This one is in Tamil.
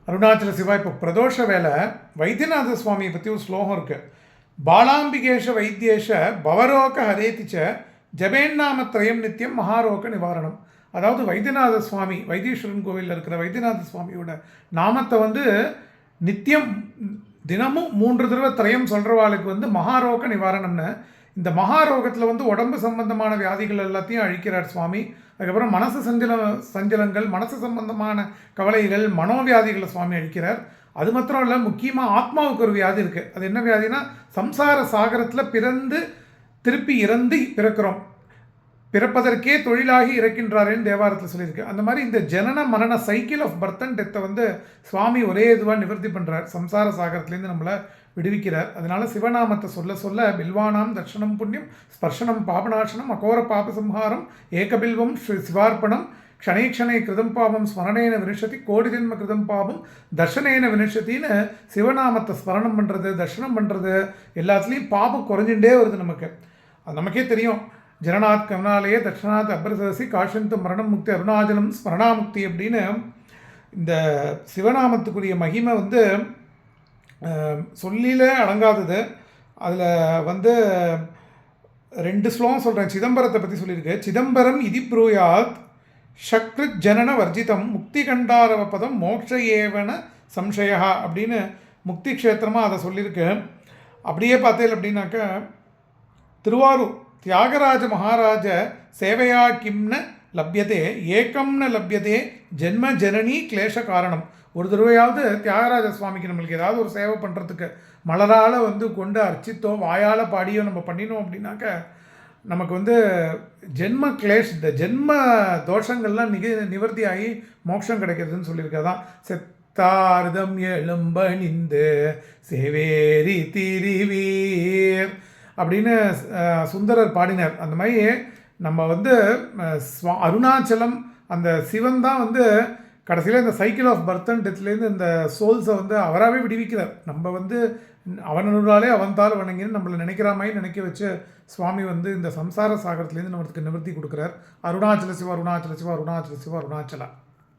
அருணாச்சல சிவா இப்போ பிரதோஷ வேலை வைத்தியநாத சுவாமியை பற்றி ஒரு ஸ்லோகம் இருக்குது. பாலாம்பிகேஷ வைத்தியேஷ பவரோக ஹரேதிச்ச ஜபேன்னாமத்ரயம் நித்தியம் மகாரோக நிவாரணம். அதாவது வைத்தியநாத சுவாமி, வைத்தீஸ்வரன் கோவிலில் இருக்கிற வைத்தியநாத சுவாமியோட நாமத்தை வந்து நித்தியம் தினமும் 3 தடவை திரயம் சொல்கிறவாளுக்கு வந்து மகாரோக நிவாரணம்னு. இந்த மகாரோகத்தில் வந்து உடம்பு சம்பந்தமான வியாதிகள் எல்லாத்தையும் அழிக்கிறார் சுவாமி. அதுக்கப்புறம் மனசு சஞ்சலங்கள், மனசு சம்பந்தமான கவலைகள், மனோவியாதிகளை சுவாமி அழிக்கிறார். அது மாத்திரம் இல்லை, முக்கியமாக ஆத்மாவுக்கு ஒரு வியாதி இருக்குது. அது என்ன வியாதினா, சம்சார சாகரத்தில் பிறந்து திருப்பி இறந்து பிறக்கிறோம், பிறப்பதற்கே தொழிலாகி இறக்கின்றாரேன்னு தேவாரத்தில் சொல்லியிருக்கு. அந்த மாதிரி இந்த ஜனன மரண சைக்கிள் ஆஃப் பர்த் அண்ட் டெத்தை வந்து சுவாமி ஒரே இதுவாக நிவர்த்தி பண்ணுறார், சம்சார சாகரத்துலேருந்து நம்மளை விடுவிக்கிறார். அதனால சிவநாமத்தை சொல்ல சொல்ல பில்வானாம் தர்ஷனம் புண்ணியம் ஸ்பர்ஷனம் பாபநாசனம் அகோர பாபசம்ஹாரம் ஏகபில்வம் சிவார்ப்பணம் க்ஷணே க்ஷணே கிருதம் பாபம் ஸ்மரணேன வினிஷதி கோடி ஜென்ம கிருதம் பாபம் தர்ஷனேன வினிஷத்தின்னு சிவநாமத்தை ஸ்மரணம் பண்ணுறது, தர்ஷனம் பண்ணுறது எல்லாத்துலேயும் பாபம் குறைஞ்சுட்டே வருது. அது நமக்கே தெரியும். ஜனநாத் கருணாலயே தட்சணாத் அப்ரசசி காஷந்து மரணம் முக்தி அருணாச்சலம் ஸ்மரணாமுக்தி அப்படின்னு இந்த சிவநாமத்துக்குரிய மகிமை வந்து சொல்லில அடங்காதது. அதில் வந்து 2 ஸ்லோகம் சொல்கிறேன். சிதம்பரத்தை பற்றி சொல்லியிருக்கு. சிதம்பரம் இதி ப்ரூயாத் ஷக்ருத் ஜனன வர்ஜிதம் முக்தி கண்டாரவ பதம் மோட்ச ஏவன சம்சயா அப்படின்னு முக்தி க்ஷேத்திரமாக அதை சொல்லியிருக்கு. அப்படியே பார்த்தேன் அப்படின்னாக்க திருவாரூர் தியாகராஜ மகாராஜ சேவையா கிம்ன லப்யதே ஏகம்ன லப்யதே ஜென்ம ஜனனி கிளேஷ காரணம். ஒரு தடவையாவது தியாகராஜ சுவாமிக்கு நம்மளுக்கு ஏதாவது ஒரு சேவை பண்ணுறதுக்கு மலரால் வந்து கொண்டு அர்ச்சித்தோ வாயால் பாடியோ நம்ம பண்ணினோம் அப்படின்னாக்க நமக்கு வந்து ஜென்ம கிளேஷ், இந்த ஜென்ம தோஷங்கள்லாம் நிவர்த்தி ஆகி மோட்சம் கிடைக்கிறதுன்னு சொல்லியிருக்கதான். செத்தார்தம் எழும்பணிந்து சேவேரி திரிவீர் அப்படின்னு சுந்தரர் பாடினார். அந்த மாதிரி நம்ம வந்து அருணாச்சலம் அந்த சிவன் தான் வந்து கடைசியில் இந்த சைக்கிள் ஆஃப் பர்த் அண்ட் டெத்லேருந்து இந்த சோல்ஸை வந்து அவராகவே விடுவிக்கிறார். நம்ம வந்து அவனூராலே அவன்தால் வணங்கின்னு நம்மளை நினைக்கிற மாதிரி நினைக்க வச்சு சுவாமி வந்து இந்த சம்சார சாகரத்துலேருந்து நம்மளுக்கு நிவர்த்தி கொடுக்குறார். அருணாச்சல சிவா, அருணாச்சல சிவா, அருணாச்சல சிவா, அருணாச்சலா.